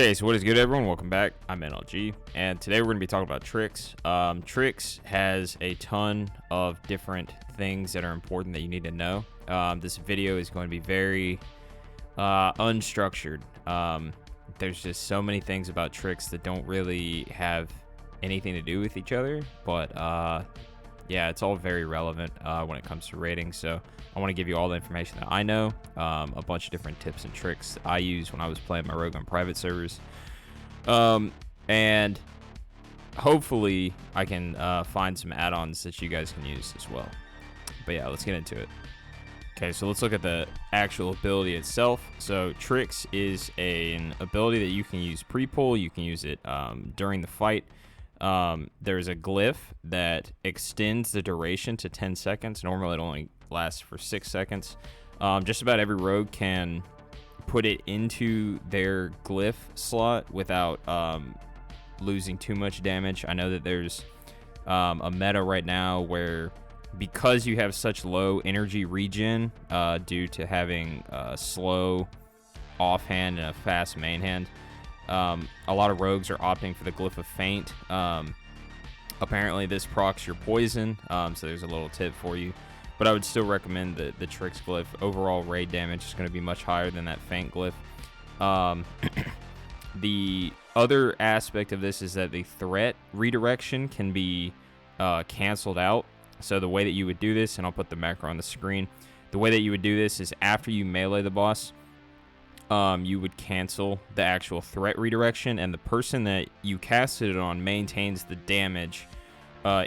Okay, so what is good, everyone? Welcome back. I'm NLG, and today we're going to be talking about tricks. Tricks has a ton of different things that are important that you need to know. This video is going to be very unstructured. There's just so many things about tricks that don't really have anything to do with each other, but yeah, it's all very relevant when it comes to rating. So I want to give you all the information that I know, a bunch of different tips and tricks I used when I was playing my rogue on private servers, and hopefully I can find some add-ons that you guys can use as well. But yeah, let's get into it. Okay, so let's look at the actual ability itself. So tricks is an ability that you can use pre-pull. You can use it during the fight. There's a glyph that extends the duration to 10 seconds. Normally it only lasts for 6 seconds. Just about every rogue can put it into their glyph slot without losing too much damage. I know that there's a meta right now where, because you have such low energy regen due to having a slow offhand and a fast main hand, a lot of rogues are opting for the glyph of Feint. Apparently this procs your poison, so there's a little tip for you, but I would still recommend the tricks glyph. Overall raid damage is going to be much higher than that Feint glyph. The other aspect of this is that the threat redirection can be canceled out. So the way that you would do this, and I'll put the macro on the screen, the way that you would do this is after you melee the boss, you would cancel the actual threat redirection, and the person that you casted it on maintains the damage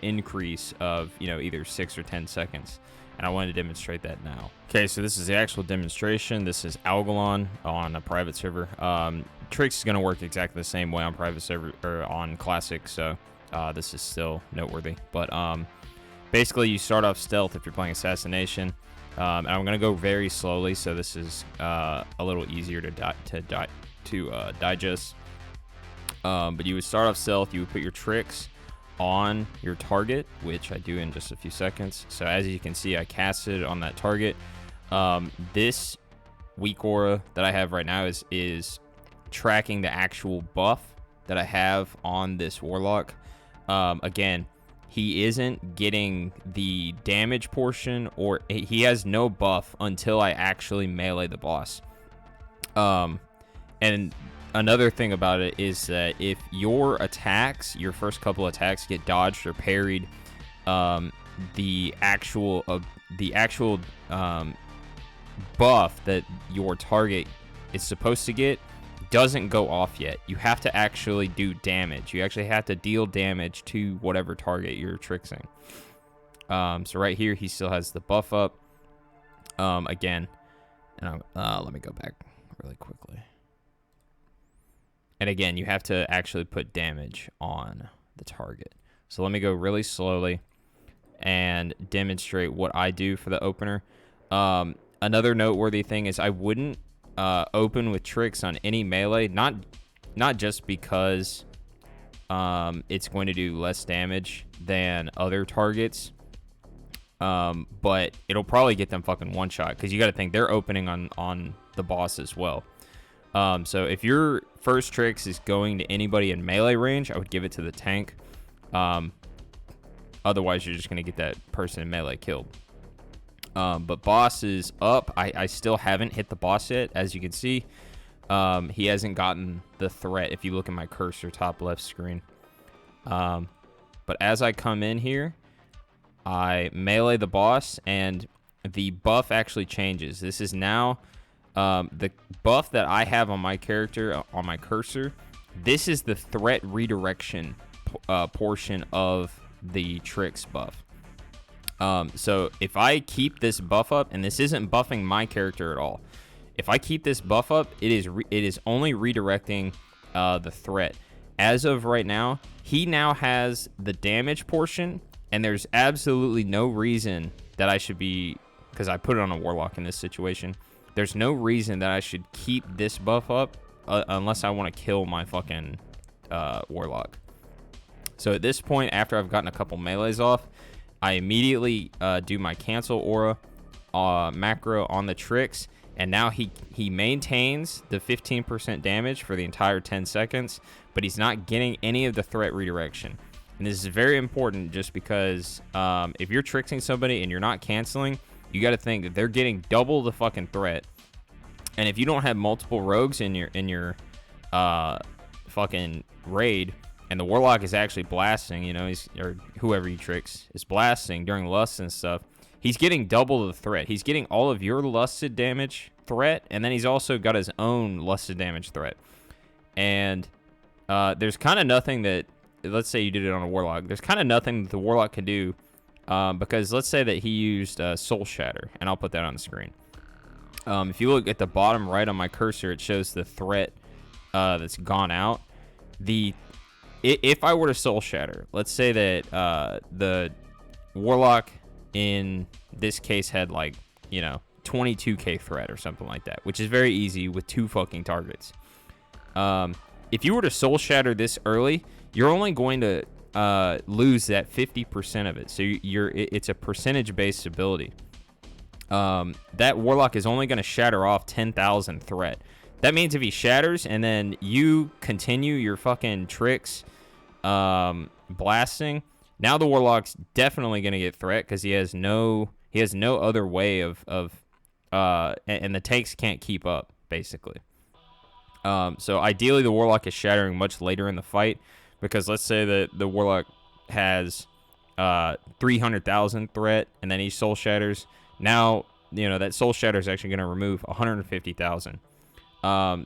increase of, either 6 or 10 seconds. And I wanted to demonstrate that now. Okay, so this is the actual demonstration. This is algalon on a private server. Tricks is going to work exactly the same way on private server or on classic, so this is still noteworthy. But basically, you start off stealth if you're playing assassination. And I'm gonna go very slowly, so this is a little easier to digest. But you would start off stealth. You would put your tricks on your target, which I do in just a few seconds. So as you can see, I casted on that target. This weak aura that I have right now is tracking the actual buff that I have on this warlock. Again, he isn't getting the damage portion, or he has no buff until I actually melee the boss. And another thing about it is that if your attacks, your first couple attacks, get dodged or parried, the actual buff that your target is supposed to get doesn't go off yet. You have to actually do damage. You actually have to deal damage to whatever target you're tricksing. So right here, he still has the buff up. Again, and let me go back really quickly. And again, you have to actually put damage on the target. So let me go really slowly and demonstrate what I do for the opener. Another noteworthy thing is I wouldn't open with tricks on any melee, not just because it's going to do less damage than other targets, but it'll probably get them fucking one shot, because you got to think they're opening on the boss as well. So if your first tricks is going to anybody in melee range, I would give it to the tank. Otherwise, you're just going to get that person in melee killed. But boss is up. I still haven't hit the boss yet. As you can see, he hasn't gotten the threat if you look at my cursor top left screen. But as I come in here, I melee the boss, and the buff actually changes. This is now the buff that I have on my character, on my cursor. This is the threat redirection portion of the tricks buff. So if I keep this buff up, and this isn't buffing my character at all, if I keep this buff up, it is only redirecting the threat. As of right now, he now has the damage portion, and there's absolutely no reason that I should be, because I put it on a warlock in this situation, there's no reason that I should keep this buff up unless I want to kill my fucking warlock. So at this point, after I've gotten a couple melees off, I immediately do my cancel aura macro on the tricks, and now he maintains the 15% damage for the entire 10 seconds, but he's not getting any of the threat redirection. And this is very important, just because if you're tricksing somebody and you're not canceling, you got to think that they're getting double the fucking threat. And if you don't have multiple rogues in your fucking raid, and the Warlock is actually blasting, you know, or whoever he tricks is blasting during lusts and stuff, he's getting double the threat. He's getting all of your lusted damage threat, and then he's also got his own lusted damage threat. And there's kind of nothing that, let's say you did it on a Warlock, there's kind of nothing that the Warlock can do, because let's say that he used Soul Shatter, and I'll put that on the screen. If you look at the bottom right on my cursor, it shows the threat that's gone out. If I were to Soul Shatter, let's say that the Warlock in this case had, like, you know, 22k threat or something like that, which is very easy with 2 fucking targets. If you were to Soul Shatter this early, you're only going to lose that 50% of it. So it's a percentage-based ability. That Warlock is only going to shatter off 10,000 threat. That means if he shatters and then you continue your fucking tricks blasting, now the Warlock's definitely going to get threat, because he has no other way of and the tanks can't keep up, basically. So ideally the Warlock is shattering much later in the fight, because let's say that the Warlock has 300,000 threat and then he soul shatters. Now, you know, that soul shatter is actually going to remove 150,000.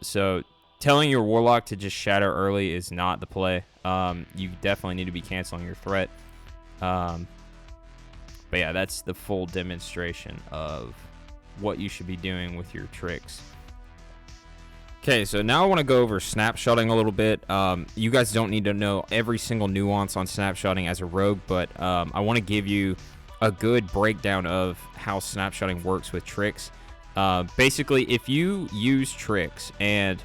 So telling your Warlock to just shatter early is not the play. You definitely need to be canceling your threat. But yeah, that's the full demonstration of what you should be doing with your tricks. Okay, so now I want to go over snapshotting a little bit. You guys don't need to know every single nuance on snapshotting as a rogue, but I want to give you a good breakdown of how snapshotting works with tricks. Basically, if you use tricks and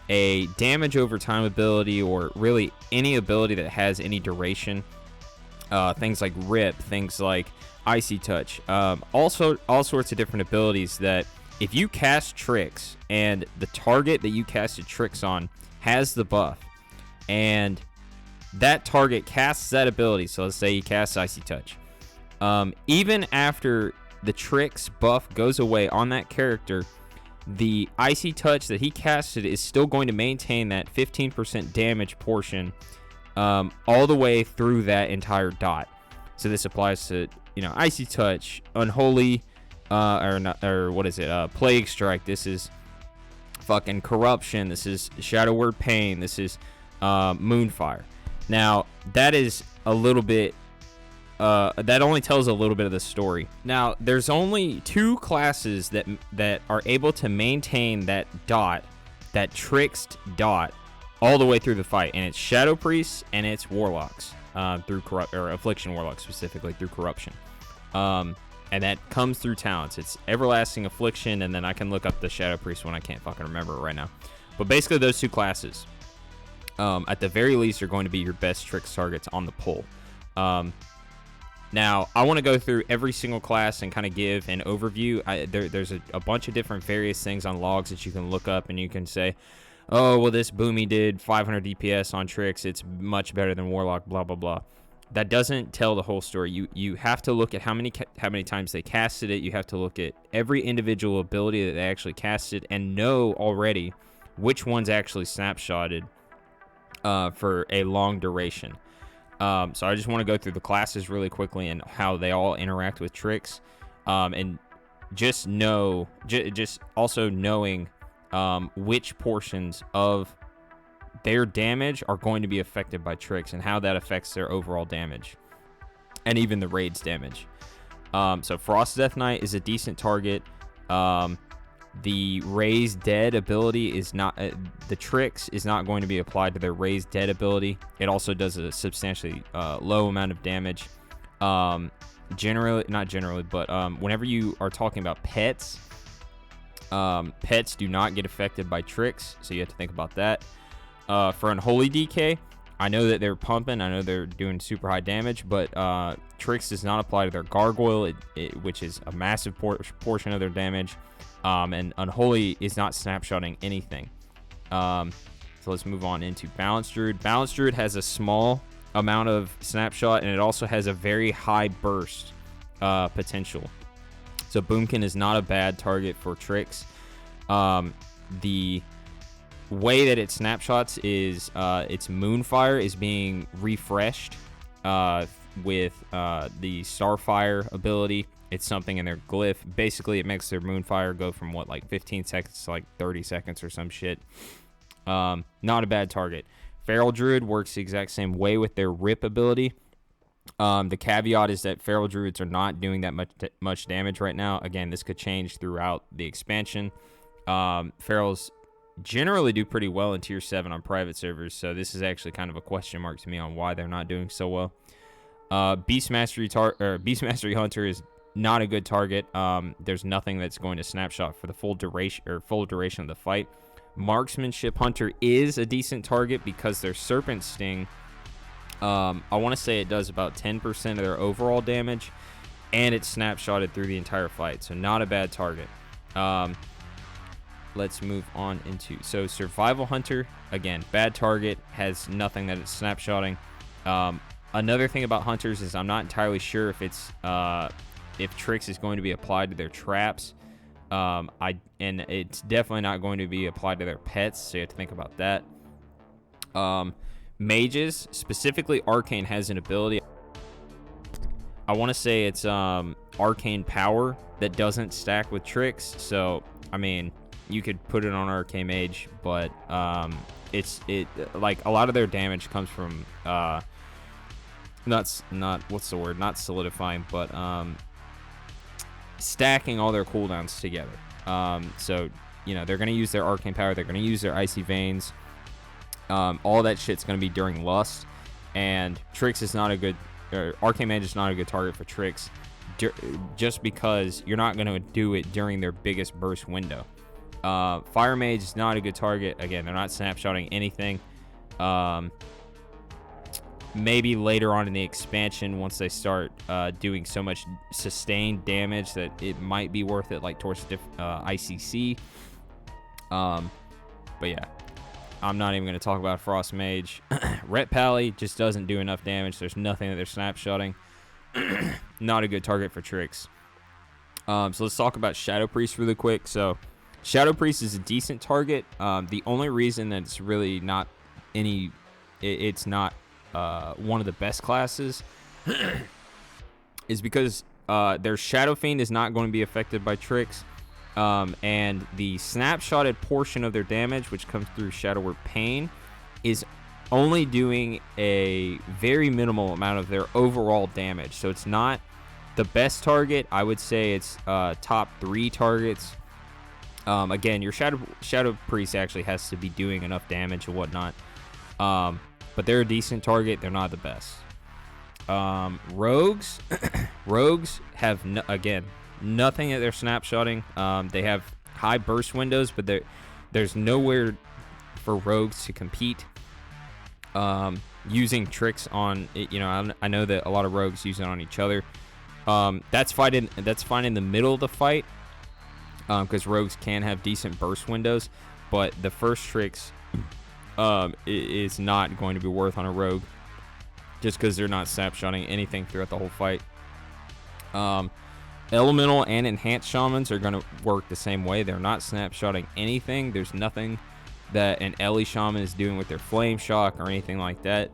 a damage over time ability, or really any ability that has any duration, things like rip, things like icy touch, also all sorts of different abilities, that if you cast tricks and the target that you casted tricks on has the buff, and that target casts that ability, so let's say he casts icy touch, even after the tricks buff goes away on that character, the icy touch that he casted is still going to maintain that 15% damage portion all the way through that entire dot. So this applies to, you know, icy touch, unholy, or what is it? Plague strike. This is fucking corruption. This is shadow word pain. This is moonfire. Now that is a little bit. That only tells a little bit of the story. Now, there's only 2 classes that are able to maintain that dot, that tricked dot, all the way through the fight, and it's Shadow Priests and it's Warlocks, through Affliction Warlocks specifically through corruption, and that comes through talents. It's Everlasting Affliction, and then I can look up the Shadow Priest one. I can't fucking remember it right now, but basically those 2 classes, at the very least, are going to be your best tricks targets on the pull. Now, I want to go through every single class and kind of give an overview. There's a bunch of different various things on logs that you can look up, and you can say, oh, well, this Boomy did 500 DPS on tricks. It's much better than Warlock, blah, blah, blah. That doesn't tell the whole story. You have to look at how many times they casted it. You have to look at every individual ability that they actually casted and know already which one's actually snapshotted for a long duration. So I just want to go through the classes really quickly and how they all interact with tricks, and just also knowing which portions of their damage are going to be affected by tricks and how that affects their overall damage and even the raid's damage. So Frost Death Knight is a decent target. The Raise Dead ability is not, the tricks is not going to be applied to their Raise Dead ability. It also does a substantially low amount of damage. Generally, not generally, but whenever you are talking about pets, pets do not get affected by tricks, so you have to think about that. For Unholy DK, I know that they're pumping. I know they're doing super high damage, but Tricks does not apply to their Gargoyle, which is a massive portion of their damage. And Unholy is not snapshotting anything. So let's move on into Balanced Druid. Balanced Druid has a small amount of snapshot, and it also has a very high burst potential. So Boomkin is not a bad target for Tricks. The way that it snapshots is its Moonfire is being refreshed with the Starfire ability. It's something in their glyph. Basically, it makes their Moonfire go from what, like 15 seconds to like 30 seconds or some shit. Not a bad target. Feral Druid works the exact same way with their Rip ability. The caveat is that Feral Druids are not doing that much damage right now. Again, this could change throughout the expansion. Ferals generally do pretty well in tier 7 on private servers, so this is actually kind of a question mark to me on why they're not doing so well. Beast Mastery Hunter is not a good target. There's nothing that's going to snapshot for the full duration of the fight. Marksmanship Hunter is a decent target because their Serpent Sting, I want to say it does about 10% of their overall damage, and it's snapshotted through the entire fight, so not a bad target. Let's move on into Survival Hunter. Again, bad target, has nothing that it's snapshotting. Another thing about hunters is I'm not entirely sure if it's if Tricks is going to be applied to their traps. And it's definitely not going to be applied to their pets, so you have to think about that. Mages, specifically Arcane, has an ability. I want to say it's Arcane Power that doesn't stack with Tricks. So I mean, you could put it on Arcane Mage, but it like a lot of their damage comes from not solidifying, but stacking all their cooldowns together. So you know, they're going to use their Arcane Power, they're going to use their Icy Veins. All that shit's going to be during Lust, and Tricks is not a good, Arcane Mage is not a good target for Tricks, just because you're not going to do it during their biggest burst window. Fire Mage is not a good target. Again, they're not snapshotting anything. Maybe later on in the expansion, once they start doing so much sustained damage that it might be worth it, like towards ICC. But yeah, I'm not even going to talk about Frost Mage. Ret Pally just doesn't do enough damage. There's nothing that they're snapshotting. Not a good target for Tricks. So let's talk about Shadow Priest really quick. So Shadow Priest is a decent target. The only reason that it's really not it's not one of the best classes is because their Shadow Fiend is not going to be affected by Tricks. And the snapshotted portion of their damage, which comes through Shadow Word Pain, is only doing a very minimal amount of their overall damage. So it's not the best target. I would say it's top 3 targets. Again, your Shadow Priest actually has to be doing enough damage and whatnot. But they're a decent target. They're not the best. Rogues. Rogues have, again, nothing that they're snapshotting. They have high burst windows, but there's nowhere for rogues to compete. Using Tricks on, you know, I know that a lot of rogues use it on each other. That's fine in the middle of the fight, because rogues can have decent burst windows, but the first Tricks is not going to be worth on a rogue, just because they're not snapshotting anything throughout the whole fight. Elemental and enhanced shamans are going to work the same way. They're not snapshotting anything. There's nothing that an Ellie shaman is doing with their flame shock or anything like that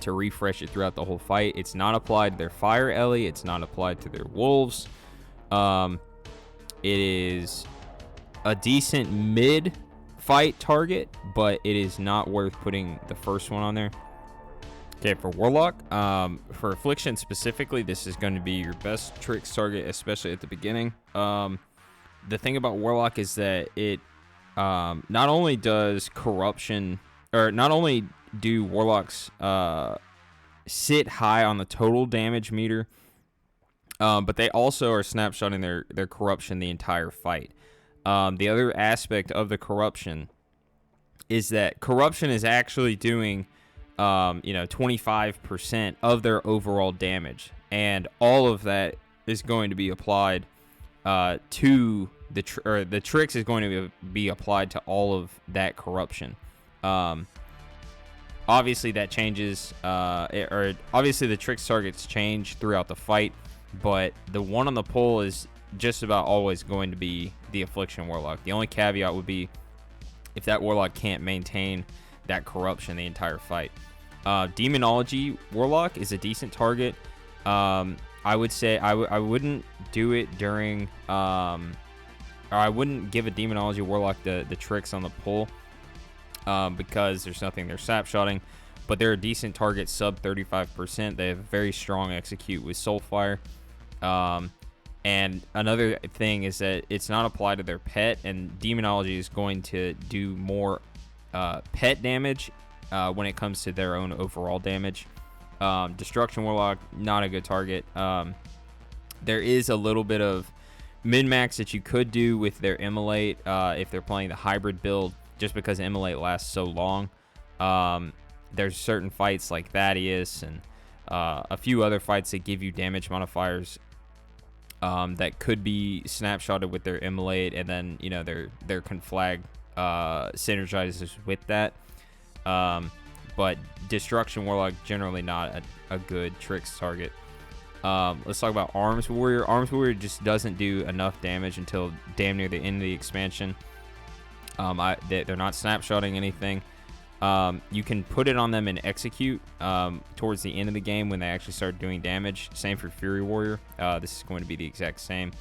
to refresh it throughout the whole fight. It's not applied to their fire Ellie. It's not applied to their wolves. It is a decent mid fight target, but it is not worth putting the first one on there. Okay, for Warlock, for Affliction specifically, this is going to be your best Tricks target, especially at the beginning. The thing about Warlock is that it not only does corruption, or not only do Warlocks sit high on the total damage meter, but they also are snapshotting their corruption the entire fight. The other aspect of the corruption is that corruption is actually doing you know, 25% of their overall damage, and all of that is going to be applied to the tricks is going to be applied to all of that corruption. Obviously that changes, obviously the tricks targets change throughout the fight, but the one on the pole is just about always going to be the Affliction Warlock. The only caveat would be if that Warlock can't maintain that corruption the entire fight. Demonology Warlock is a decent target. I would say I wouldn't do it during, or I wouldn't give a Demonology Warlock the tricks on the pull, because there's nothing they're snapshotting, but they're a decent target, sub 35%. They have very strong execute with Soulfire. And another thing is that it's not applied to their pet, and Demonology is going to do more pet damage when it comes to their own overall damage. Destruction Warlock, not a good target. There is a little bit of min-max that you could do with their Immolate if they're playing the hybrid build, just because Immolate lasts so long. There's certain fights like Thaddeus and a few other fights that give you damage modifiers that could be snapshotted with their Immolate, and then, you know, their conflag synergizes with that. But Destruction Warlock, generally not a good tricks target. Let's talk about Arms Warrior. Arms Warrior just doesn't do enough damage until damn near the end of the expansion. They're not snapshotting anything. You can put it on them and execute towards the end of the game when they actually start doing damage. Same for Fury Warrior. This is going to be the exact same.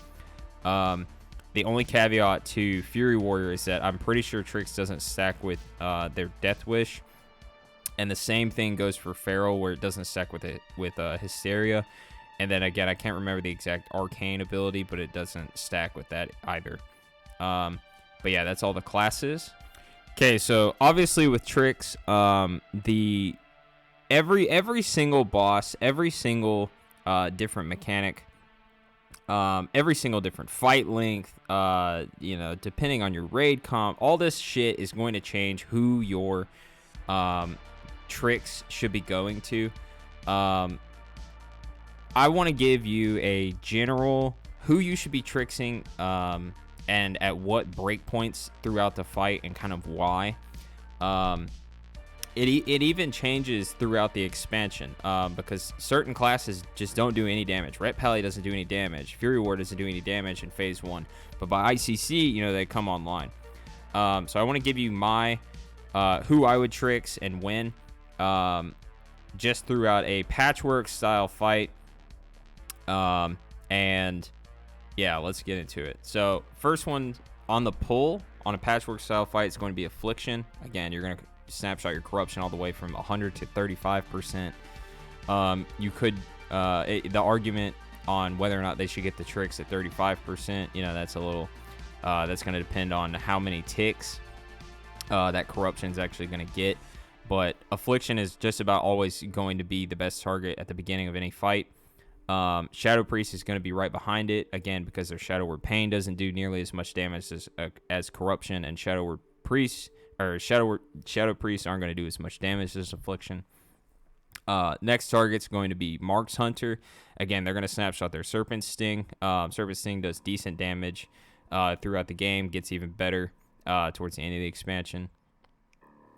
The only caveat to Fury Warrior is that I'm pretty sure Tricks doesn't stack with their Death Wish. And the same thing goes for Feral, where it doesn't stack with Hysteria. And then again, I can't remember the exact Arcane ability, but it doesn't stack with that either. But yeah, that's all the classes. Okay, so obviously with Tricks, every single boss, every single different mechanic, every single different fight length, you know, depending on your raid comp, all this shit is going to change who your Tricks should be going to. I want to give you a general who you should be tricksing, and at what breakpoints throughout the fight, and kind of why. It even changes throughout the expansion, because certain classes just don't do any damage. Ret Pally doesn't do any damage. Fury War doesn't do any damage in Phase 1. But by ICC, you know, they come online. So I want to give you my who I would tricks and when, just throughout a patchwork style fight. And yeah, let's get into it. So first one on the pull on a patchwork style fight is going to be Affliction. Again, you're going to snapshot your corruption all the way from 100 to 35%. You could the argument on whether or not they should get the tricks at 35%, you know, that's a little that's going to depend on how many ticks that corruption is actually going to get. But Affliction is just about always going to be the best target at the beginning of any fight. Shadow Priest is going to be right behind it, again, because their Shadow Word Pain doesn't do nearly as much damage as Corruption, and Shadow Word Priest, or Shadow Priests aren't going to do as much damage as Affliction. Next target's going to be Marks Hunter. Again, they're going to snapshot their Serpent Sting. Serpent Sting does decent damage throughout the game, gets even better towards the end of the expansion.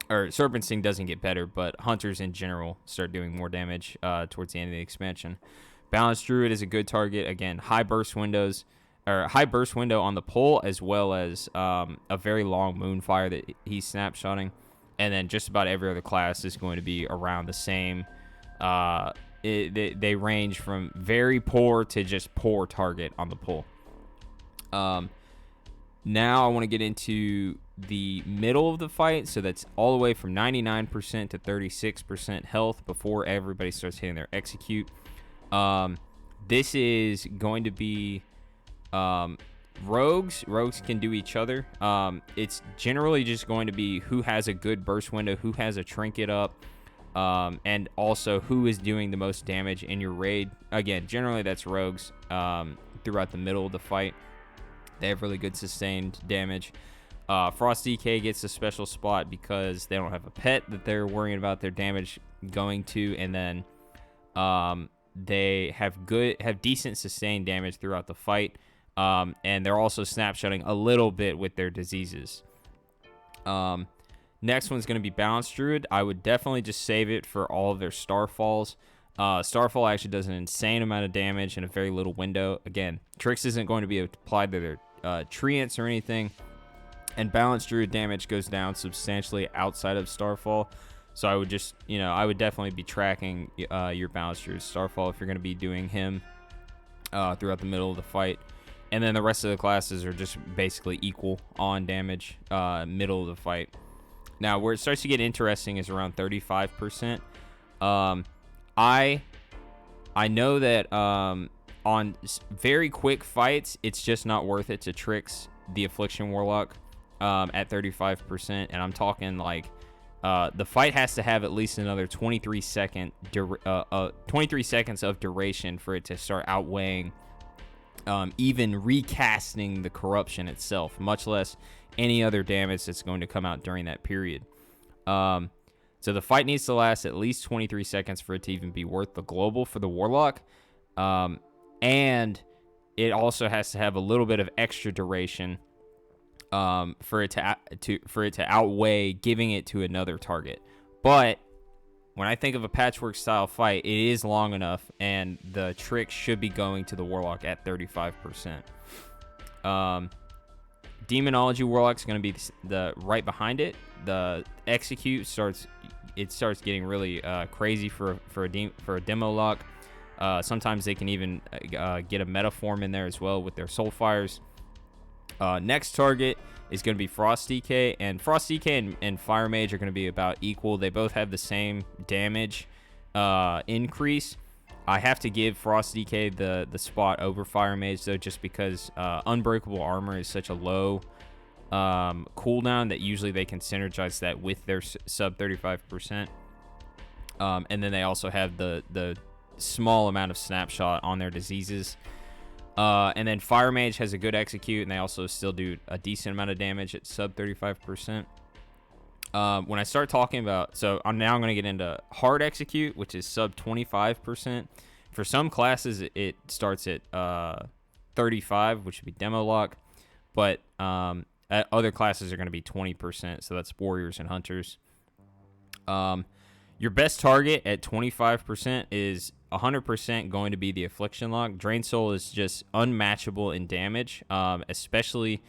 Or Serpent Sting doesn't get better, but Hunters in general start doing more damage towards the end of the expansion. Balanced Druid is a good target. Again, high burst window on the pull, as well as a very long Moonfire that he's snapshotting. And then just about every other class is going to be around the same. They range from very poor to just poor target on the pull. Now I want to get into the middle of the fight. So that's all the way from 99% to 36% health before everybody starts hitting their execute. This is going to be rogues. Rogues can do each other. It's generally just going to be who has a good burst window, who has a trinket up, and also who is doing the most damage in your raid. Again, generally that's rogues throughout the middle of the fight. They have really good sustained damage. Frost DK gets a special spot because they don't have a pet that they're worrying about their damage going to, and then they have decent sustained damage throughout the fight, and they're also snapshotting a little bit with their diseases. Next one's going to be Balance Druid. I would definitely just save it for all of their Starfalls. Starfall actually does an insane amount of damage in a very little window. Again, Tricks isn't going to be applied to their treants or anything, and Balance Druid damage goes down substantially outside of Starfall. So I would just, I would definitely be tracking your Balance Druid Starfall if you're going to be doing him throughout the middle of the fight. And then the rest of the classes are just basically equal on damage middle of the fight. Now, where it starts to get interesting is around 35%. I know that on very quick fights, it's just not worth it to Tricks the Affliction Warlock at 35%. And I'm talking like the fight has to have at least another 23 seconds of duration for it to start outweighing even recasting the corruption itself, much less any other damage that's going to come out during that period. So the fight needs to last at least 23 seconds for it to even be worth the global for the Warlock. And it also has to have a little bit of extra duration for it to outweigh giving it to another target. But when I think of a patchwork style fight, it is long enough, and the trick should be going to the Warlock at 35%. Demonology Warlock's going to be the right behind it. The execute starts getting really crazy for a demo lock. Sometimes they can even get a meta form in there as well with their Soulfires. Next target is going to be Frost DK, and Frost DK and Fire Mage are going to be about equal. They both have the same damage increase. I have to give Frost DK the spot over Fire Mage, though, just because Unbreakable Armor is such a low cooldown that usually they can synergize that with their sub 35%. And then they also have the small amount of snapshot on their diseases. And then Fire Mage has a good execute, and they also still do a decent amount of damage at sub 35%. When I start talking about, so I'm now going to get into hard execute, which is sub 25%. For some classes, it starts at 35, which would be demo lock, but other classes are going to be 20%. So that's warriors and hunters. Your best target at 25% is 100% going to be the Affliction lock. Drain Soul is just unmatchable in damage, especially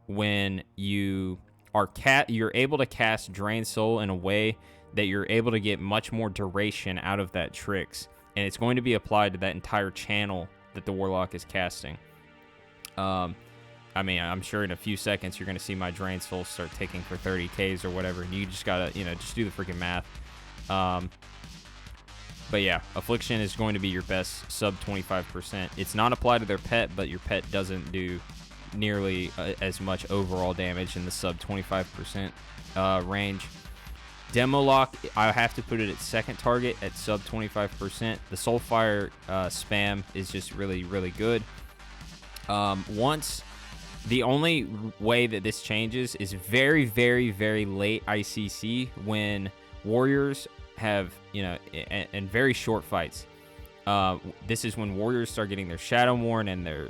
when you're able to cast Drain Soul in a way that you're able to get much more duration out of that Tricks, and it's going to be applied to that entire channel that the Warlock is casting. I mean, I'm sure in a few seconds you're going to see my Drain Soul start ticking for 30Ks or whatever, and you just gotta, just do the freaking math. But yeah, Affliction is going to be your best sub 25%. It's not applied to their pet, but your pet doesn't do nearly as much overall damage in the sub 25% range. Demo Lock, I have to put it at second target at sub 25%. The Soulfire spam is just really, really good. The only way that this changes is very, very, very late ICC when warriors have, and very short fights. This is when warriors start getting their Shadowmourne and their,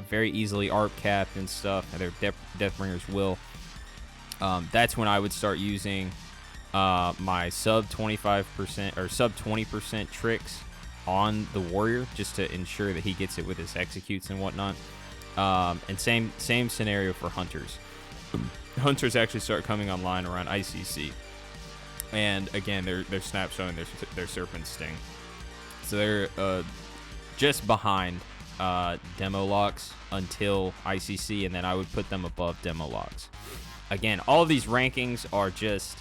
very easily ARP capped and stuff, and their Deathbringers will. That's when I would start using my sub 25% or sub 20% tricks on the warrior, just to ensure that he gets it with his executes and whatnot. And same scenario for hunters. Hunters actually start coming online around ICC. And again, they're snapshotting their Serpent Sting. So they're just behind demo locks until ICC, and then I would put them above demo locks. Again, all of these rankings are just,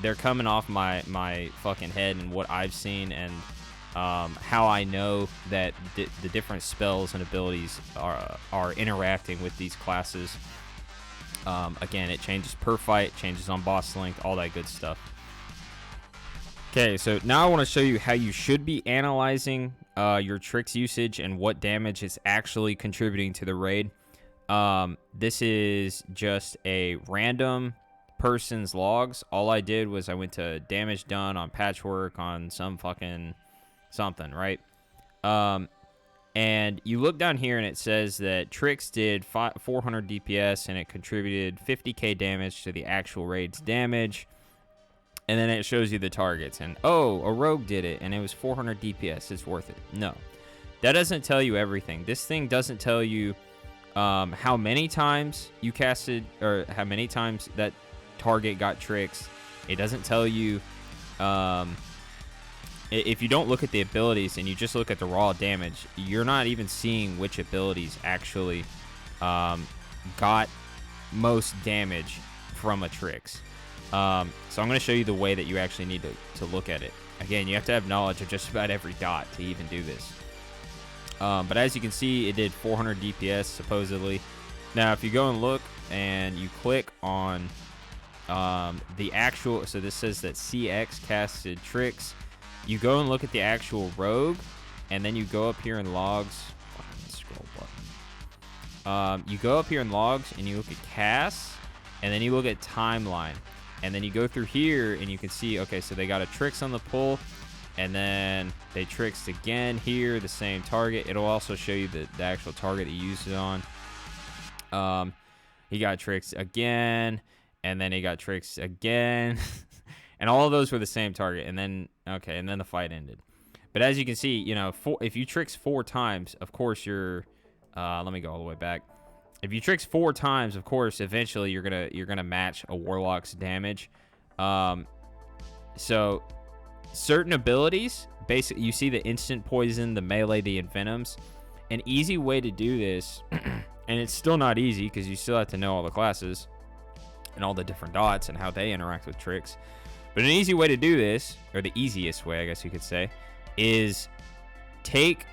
they're coming off my fucking head and what I've seen, and how I know that the different spells and abilities are interacting with these classes. Again, it changes per fight, changes on boss length, all that good stuff. Okay, so now I want to show you how you should be analyzing your tricks usage and what damage is actually contributing to the raid. This is just a random person's logs. All I did was I went to damage done on patchwork on some fucking something, right? And you look down here and it says that Trix did 400 DPS and it contributed 50k damage to the actual raid's damage. And then it shows you the targets. And, oh, a rogue did it and it was 400 DPS. It's worth it. No. That doesn't tell you everything. This thing doesn't tell you how many times you casted or how many times that target got Trix. It doesn't tell you... if you don't look at the abilities and you just look at the raw damage, you're not even seeing which abilities actually got most damage from a Trix. So I'm going to show you the way that you actually need to look at it. Again, you have to have knowledge of just about every dot to even do this. But as you can see, it did 400 DPS supposedly. Now, if you go and look and you click on the actual, so this says that CX casted Trix. You go and look at the actual rogue, and then you go up here in logs. Fucking scroll button. You go up here in logs, and you look at casts, and then you look at timeline. And then you go through here, and you can see, okay, so they got a Trix on the pull, and then they Trixed again here, the same target. It'll also show you the actual target that you used it on. He got Trixed again, and then he got Trixed again. And all of those were the same target, and then and then the fight ended. But as you can see, you know, if you Trix 4 times, of course you're. Let me go all the way back. If you Trix 4 times, of course, eventually you're gonna match a Warlock's damage. So certain abilities, basically, you see the instant poison, the melee, the envenoms. An easy way to do this, and it's still not easy because you still have to know all the classes and all the different dots and how they interact with Trix. But an easy way to do this, or the easiest way, I guess you could say, is take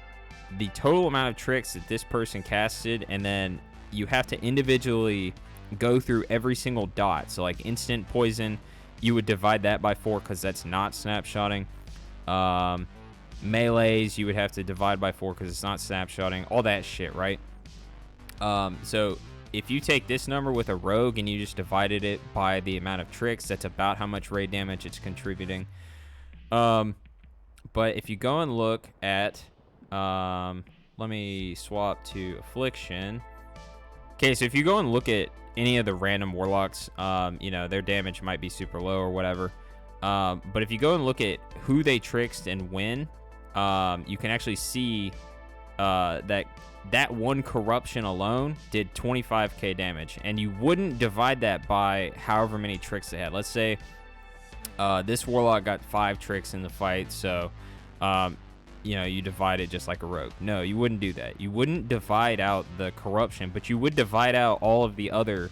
the total amount of Trix that this person casted, and then you have to individually go through every single dot. So like instant poison, you would divide that by 4 because that's not snapshotting. Melees, you would have to divide by 4 because it's not snapshotting. All that shit, right? So if you take this number with a rogue and you just divided it by the amount of Trix, that's about how much raid damage it's contributing. But if you go and look at, let me swap to Affliction. Okay, so if you go and look at any of the random Warlocks, you know, their damage might be super low or whatever. But if you go and look at who they Trixed and when, you can actually see that one corruption alone did 25k damage, and you wouldn't divide that by however many Trix they had. Let's say this Warlock got 5 Trix in the fight, so you know, you divide it just like a rogue. No, you wouldn't do that. You wouldn't divide out the corruption, but you would divide out all of the other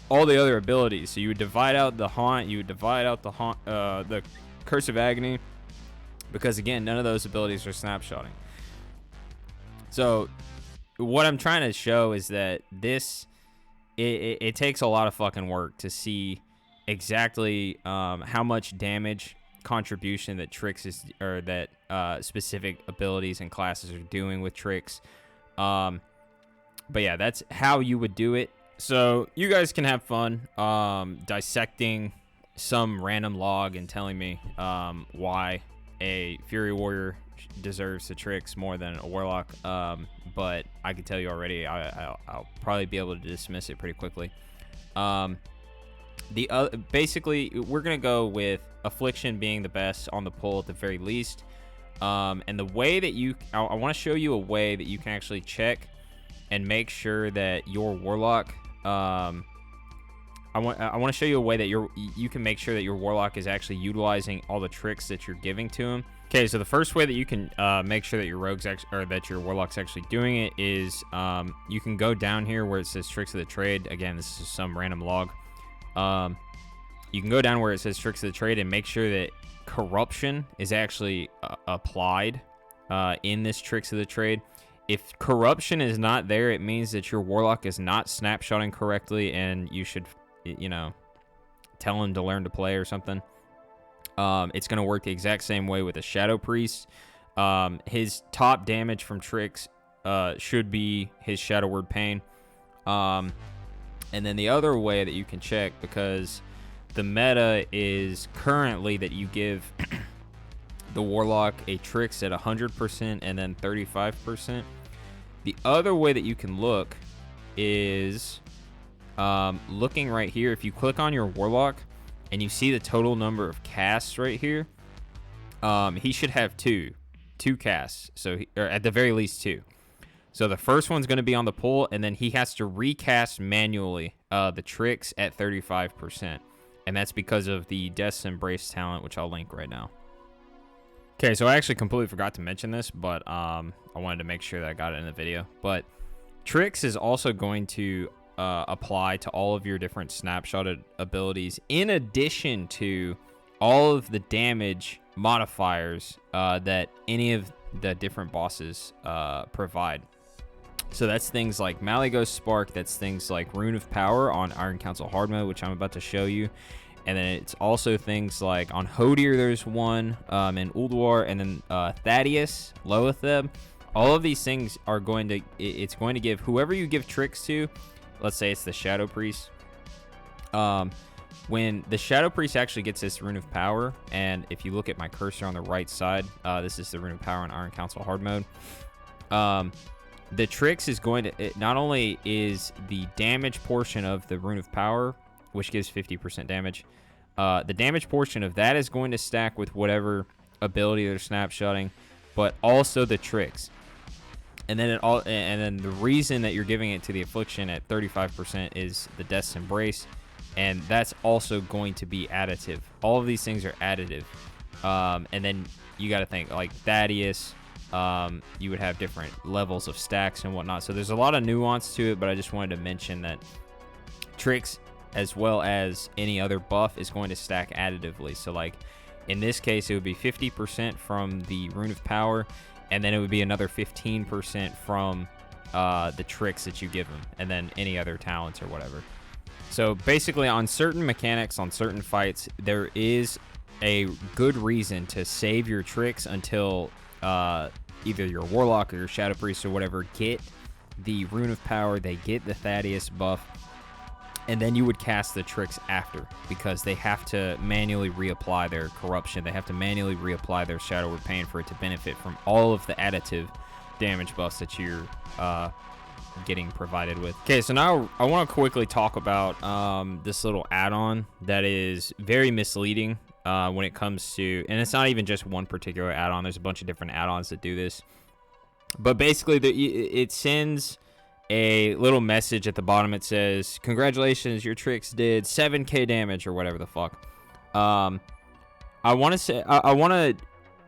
abilities. So you would divide out the haunt, you would divide out the curse of agony, because again, none of those abilities are snapshotting. So what I'm trying to show is that this, it takes a lot of fucking work to see exactly how much damage contribution that Trix is, or that specific abilities and classes are doing with Trix. But yeah, that's how you would do it. So you guys can have fun dissecting some random log and telling me why a Fury Warrior deserves the Trix more than a Warlock, but I can tell you already, I'll probably be able to dismiss it pretty quickly. Basically, we're gonna go with Affliction being the best on the pull at the very least, and the way that I want to show you a way that you can actually check and make sure that your Warlock, I want to show you a way that you can make sure that your Warlock is actually utilizing all the Trix that you're giving to him. Okay, so the first way that you can make sure that your that your Warlock's actually doing it is you can go down here where it says Tricks of the Trade. Again, this is some random log. You can go down where it says Tricks of the Trade and make sure that corruption is actually applied in this Tricks of the Trade. If corruption is not there, it means that your Warlock is not snapshotting correctly, and you should, you know, tell him to learn to play or something. It's going to work the exact same way with a Shadow Priest. His top damage from Trix should be his Shadow Word Pain. And then the other way that you can check, because the meta is currently that you give the Warlock a Tricks at 100% and then 35%. The other way that you can look is looking right here. If you click on your Warlock and you see the total number of casts right here, he should have two casts. So or at the very least 2. So the first one's going to be on the pull, and then he has to recast manually the Tricks at 35%. And that's because of the Death's Embrace talent, which I'll link right now. Okay, so I actually completely forgot to mention this, but I wanted to make sure that I got it in the video. But Tricks is also going to apply to all of your different snapshotted abilities, in addition to all of the damage modifiers that any of the different bosses provide. So that's things like Malygos Spark, that's things like Rune of Power on Iron Council hard mode, which I'm about to show you. And then it's also things like on Hodir, there's one, and Ulduar, and then Thaddeus, Loatheb. All of these things are going to, it's going to give whoever you give Tricks to, let's say it's the Shadow Priest. When the Shadow Priest actually gets this Rune of Power, and if you look at my cursor on the right side, this is the Rune of Power on Iron Council hard mode. The Tricks is going to, it not only is the damage portion of the Rune of Power, which gives 50% damage, the damage portion of that is going to stack with whatever ability they're snapshotting, but also the Tricks. And then the reason that you're giving it to the Affliction at 35% is the Death's Embrace, and that's also going to be additive. All of these things are additive. And then you got to think like Thaddeus. You would have different levels of stacks and whatnot. So there's a lot of nuance to it, but I just wanted to mention that Tricks, as well as any other buff, is going to stack additively. So like in this case, it would be 50% from the Rune of Power, and then it would be another 15% from the Tricks that you give him, and then any other talents or whatever. So basically on certain mechanics, on certain fights, there is a good reason to save your Tricks until either your Warlock or your Shadow Priest or whatever get the Rune of Power, they get the Thaddeus buff, and then you would cast the Tricks after, because they have to manually reapply their Corruption. They have to manually reapply their Shadow Word Pain for it to benefit from all of the additive damage buffs that you're getting provided with. Okay, so now I want to quickly talk about this little add-on that is very misleading when it comes to, and it's not even just one particular add-on. There's a bunch of different add-ons that do this. But basically, it sends a little message at the bottom. It says, "Congratulations, your Tricks did 7k damage," or whatever the fuck. I want to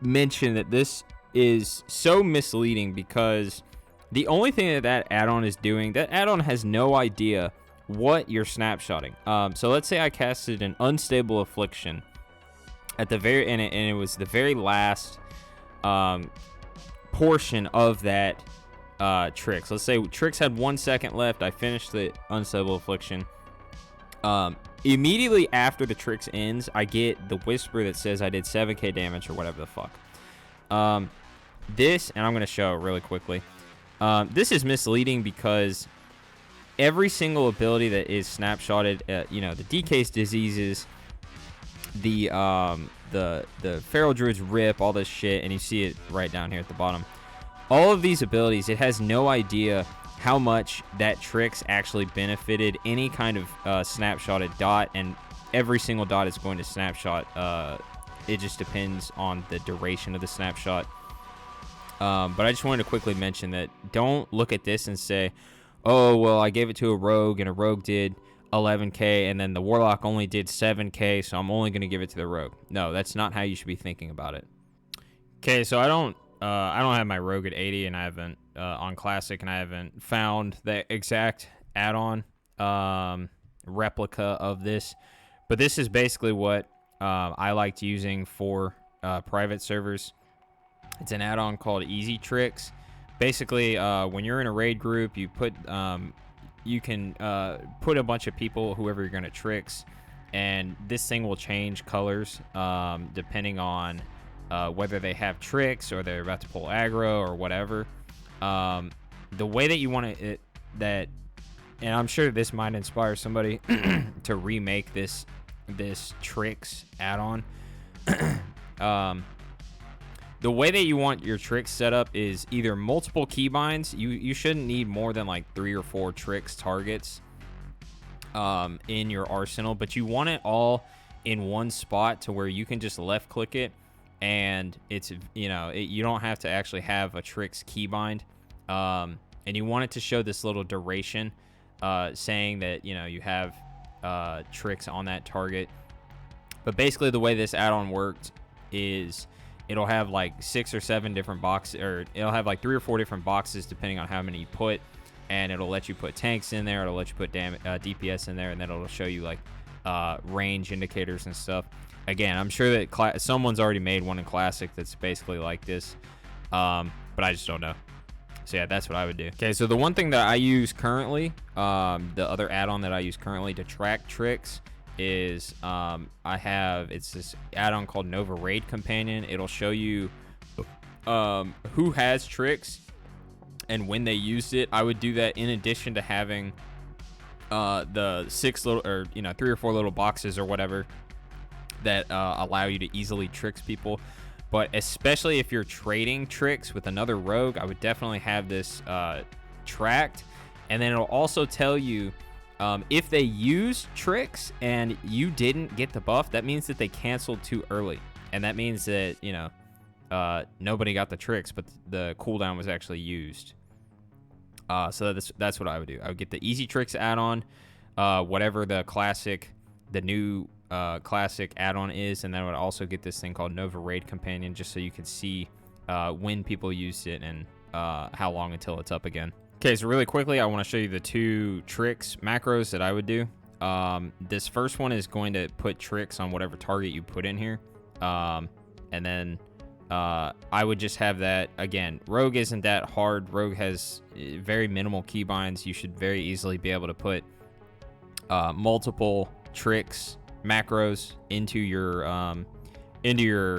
mention that this is so misleading, because the only thing that add-on is doing, that add-on has no idea what you're snapshotting. So let's say I casted an Unstable Affliction at the very end, and it was the very last portion of that Tricks. Let's say Tricks had 1 second left. I finished the Unstable Affliction. Immediately after the Tricks ends, I get the whisper that says I did 7k damage or whatever the fuck. This, and I'm going to show it really quickly. This is misleading because every single ability that is snapshotted, the DK's diseases, the Feral Druid's Rip, all this shit, and you see it right down here at the bottom. All of these abilities, it has no idea how much that Tricks actually benefited any kind of snapshotted dot, and every single dot is going to snapshot. It just depends on the duration of the snapshot. But I just wanted to quickly mention that don't look at this and say, oh, well, I gave it to a rogue and a rogue did 11k and then the Warlock only did 7k, so I'm only going to give it to the rogue. No, that's not how you should be thinking about it. Okay, so I don't have my rogue at 80, and I haven't on classic, and I haven't found the exact add-on replica of this, but this is basically what I liked using for private servers. It's an add-on called Easy Tricks. Basically, when you're in a raid group, you put you can put a bunch of people, whoever you're going to Tricks, and this thing will change colors depending on whether they have Tricks or they're about to pull aggro or whatever. the way that you want it, that, and I'm sure this might inspire somebody to remake this tricks add-on. The way that you want your tricks set up is either multiple keybinds. You shouldn't need more than like 3 or 4 tricks targets in your arsenal, but you want it all in one spot to where you can just left click it, and it's, you know, you don't have to actually have a tricks keybind. And you want it to show this little duration saying that, you know, you have tricks on that target. But basically the way this add-on worked is it'll have like 6 or 7 different boxes, or it'll have like 3 or 4 different boxes depending on how many you put, and it'll let you put tanks in there, it'll let you put DPS in there, and then it'll show you like range indicators and stuff. Again, I'm sure that someone's already made one in Classic that's basically like this, but I just don't know. So yeah, that's what I would do. Okay, so the one thing that I use currently, the other add-on that I use currently to track tricks is it's this add-on called Nova Raid Companion. It'll show you who has tricks and when they used it. I would do that in addition to having the 6 little, or, you know, 3 or 4 little boxes or whatever that allow you to easily trick people. But especially if you're trading tricks with another rogue, I would definitely have this tracked. And then it'll also tell you if they use tricks and you didn't get the buff, that means that they canceled too early. And that means that, you know, nobody got the tricks, but the cooldown was actually used. So that's what I would do. I would get the Easy Tricks add-on, whatever the new classic add-on is, and then I would also get this thing called Nova Raid Companion, just so you can see when people used it and how long until it's up again. Okay, so really quickly, I want to show you the 2 tricks macros that I would do. This first one is going to put tricks on whatever target you put in here. And then I would just have that. Again, Rogue isn't that hard. Rogue has very minimal keybinds. You should very easily be able to put multiple tricks macros into your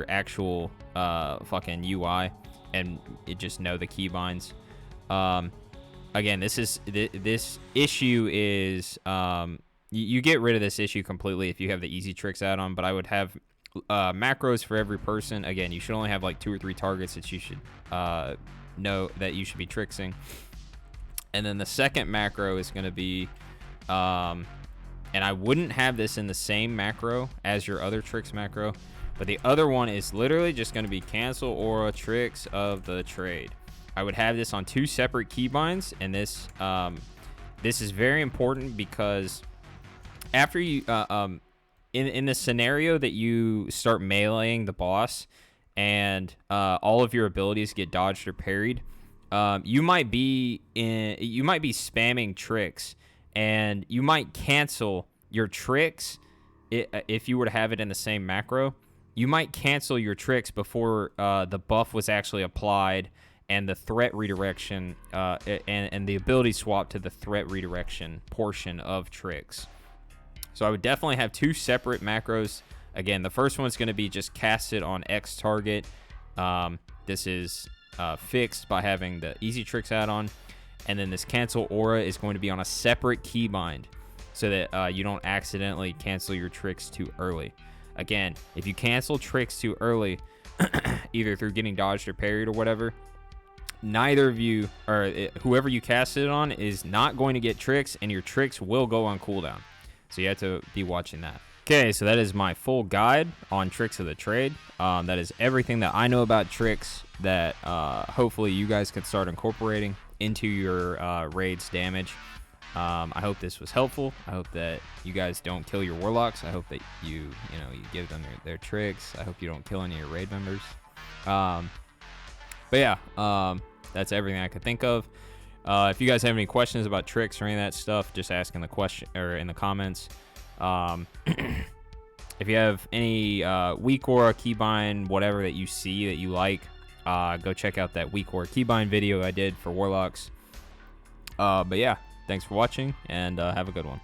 actual fucking UI, and it just know the keybinds. Again, this issue is you get rid of this issue completely if you have the Easy Tricks add-on, but I would have macros for every person. Again, you should only have like 2 or 3 targets that you should know that you should be tricksing. And then the second macro is going to be, and I wouldn't have this in the same macro as your other tricks macro, but the other one is literally just going to be cancel aura tricks of the trade. I would have this on 2 separate keybinds, and this is very important because after you in the scenario that you start meleeing the boss and all of your abilities get dodged or parried, you might be spamming tricks, and you might cancel your tricks if you were to have it in the same macro. You might cancel your tricks before the buff was actually applied, and the threat redirection and the ability swap to the threat redirection portion of tricks. So I would definitely have 2 separate macros. Again, the first one's going to be just cast it on X target. This is fixed by having the Easy Tricks add-on. And then this cancel aura is going to be on a separate keybind so that you don't accidentally cancel your tricks too early. Again, if you cancel tricks too early, either through getting dodged or parried or whatever, neither of you, or whoever you cast it on, is not going to get tricks, and your tricks will go on cooldown. So you have to be watching that. Okay, so that is my full guide on tricks of the trade. That is everything that I know about tricks that hopefully you guys can start incorporating into your raid's damage. I hope this was helpful. I hope that you guys don't kill your warlocks. I hope that you give them their tricks. I hope you don't kill any of your raid members. But yeah, that's everything I could think of. If you guys have any questions about tricks or any of that stuff, just ask in the question or in the comments. If you have any weak aura keybind, whatever that you see that you like, go check out that weak aura keybind video I did for warlocks. But yeah, thanks for watching, and have a good one.